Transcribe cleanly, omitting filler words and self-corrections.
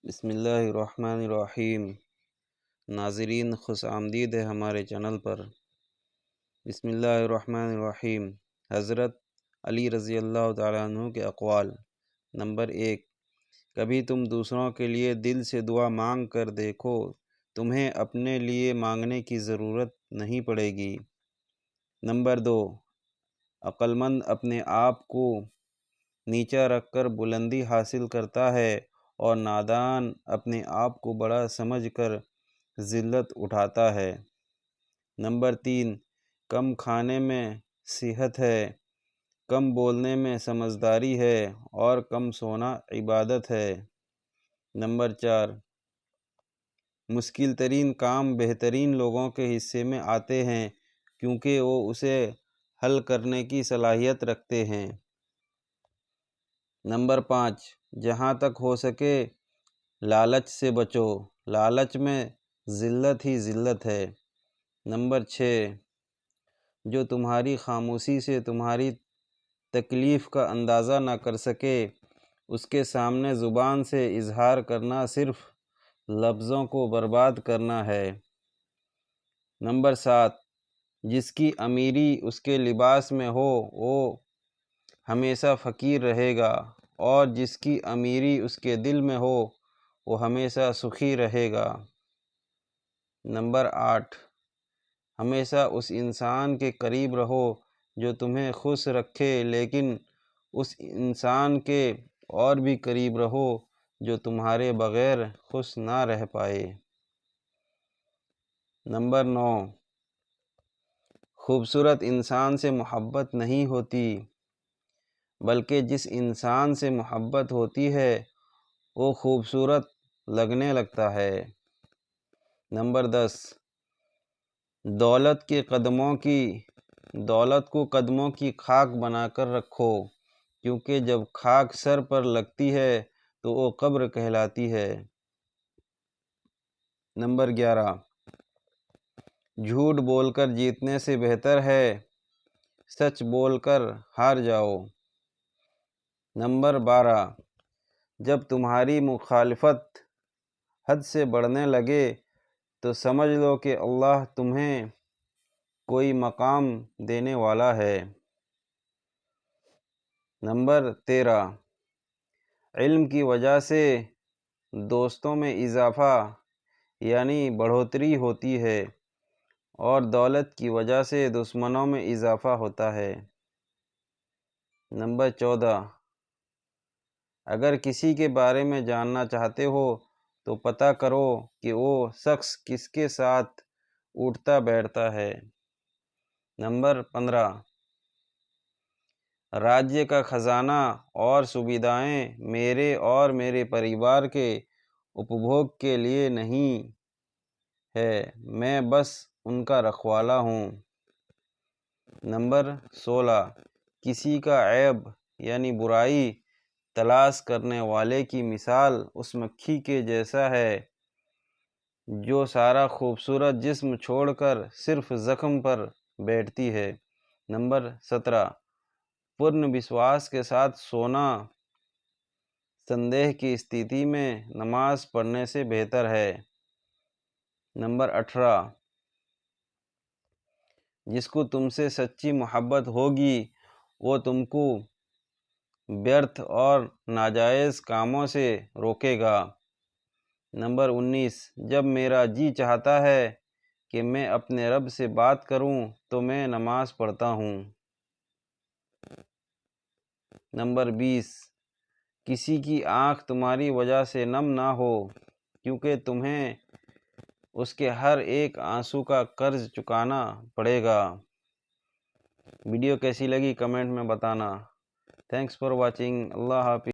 بسم اللہ الرحمن الرحیم۔ ناظرین خوش آمدید ہے ہمارے چینل پر۔ بسم اللہ الرحمن الرحیم۔ حضرت علی رضی اللہ تعالیٰ عنہ کے اقوال۔ نمبر 1، کبھی تم دوسروں کے لیے دل سے دعا مانگ کر دیکھو، تمہیں اپنے لیے مانگنے کی ضرورت نہیں پڑے گی۔ نمبر 2، عقل مند اپنے آپ کو نیچا رکھ کر بلندی حاصل کرتا ہے اور نادان اپنے آپ کو بڑا سمجھ کر ذلت اٹھاتا ہے۔ نمبر 3، کم کھانے میں صحت ہے، کم بولنے میں سمجھداری ہے اور کم سونا عبادت ہے۔ نمبر 4، مشکل ترین کام بہترین لوگوں کے حصے میں آتے ہیں کیونکہ وہ اسے حل کرنے کی صلاحیت رکھتے ہیں۔ نمبر 5، جہاں تک ہو سکے لالچ سے بچو، لالچ میں ذلت ہی ذلت ہے۔ نمبر 6، جو تمہاری خاموشی سے تمہاری تکلیف کا اندازہ نہ کر سکے، اس کے سامنے زبان سے اظہار کرنا صرف لفظوں کو برباد کرنا ہے۔ نمبر 7، جس کی امیری اس کے لباس میں ہو وہ ہمیشہ فقیر رہے گا اور جس کی امیری اس کے دل میں ہو وہ ہمیشہ سخی رہے گا۔ نمبر 8، ہمیشہ اس انسان کے قریب رہو جو تمہیں خوش رکھے، لیکن اس انسان کے اور بھی قریب رہو جو تمہارے بغیر خوش نہ رہ پائے۔ نمبر 9، خوبصورت انسان سے محبت نہیں ہوتی، بلکہ جس انسان سے محبت ہوتی ہے وہ خوبصورت لگنے لگتا ہے۔ نمبر 10، دولت کو قدموں کی خاک بنا کر رکھو، کیونکہ جب خاک سر پر لگتی ہے تو وہ قبر کہلاتی ہے۔ نمبر 11، جھوٹ بول کر جیتنے سے بہتر ہے سچ بول کر ہار جاؤ۔ نمبر 12، جب تمہاری مخالفت حد سے بڑھنے لگے تو سمجھ لو کہ اللہ تمہیں کوئی مقام دینے والا ہے۔ نمبر 13، علم کی وجہ سے دوستوں میں اضافہ یعنی بڑھوتری ہوتی ہے اور دولت کی وجہ سے دشمنوں میں اضافہ ہوتا ہے۔ نمبر 14، اگر کسی کے بارے میں جاننا چاہتے ہو تو پتہ کرو کہ وہ شخص کس کے ساتھ اٹھتا بیٹھتا ہے۔ نمبر 15، راجیہ کا خزانہ اور سویدھائیں میرے اور میرے پریوار کے اپبھوگ کے لیے نہیں ہے، میں بس ان کا رکھوالا ہوں۔ نمبر 16، کسی کا عیب یعنی برائی تلاش کرنے والے کی مثال اس مکھی کے جیسا ہے جو سارا خوبصورت جسم چھوڑ کر صرف زخم پر بیٹھتی ہے۔ نمبر 17، پورن وشواس کے ساتھ سونا سندیہ کی استھتی میں نماز پڑھنے سے بہتر ہے۔ نمبر 18، جس کو تم سے سچی محبت ہوگی وہ تم کو بیرتھ اور ناجائز کاموں سے روکے گا۔ نمبر 19، جب میرا جی چاہتا ہے کہ میں اپنے رب سے بات کروں تو میں نماز پڑھتا ہوں۔ نمبر 20، کسی کی آنکھ تمہاری وجہ سے نم نہ ہو، کیونکہ تمہیں اس کے ہر ایک آنسو کا قرض چکانا پڑے گا۔ ویڈیو کیسی لگی کمنٹ میں بتانا۔ Thanks for watching. اللہ حافظ۔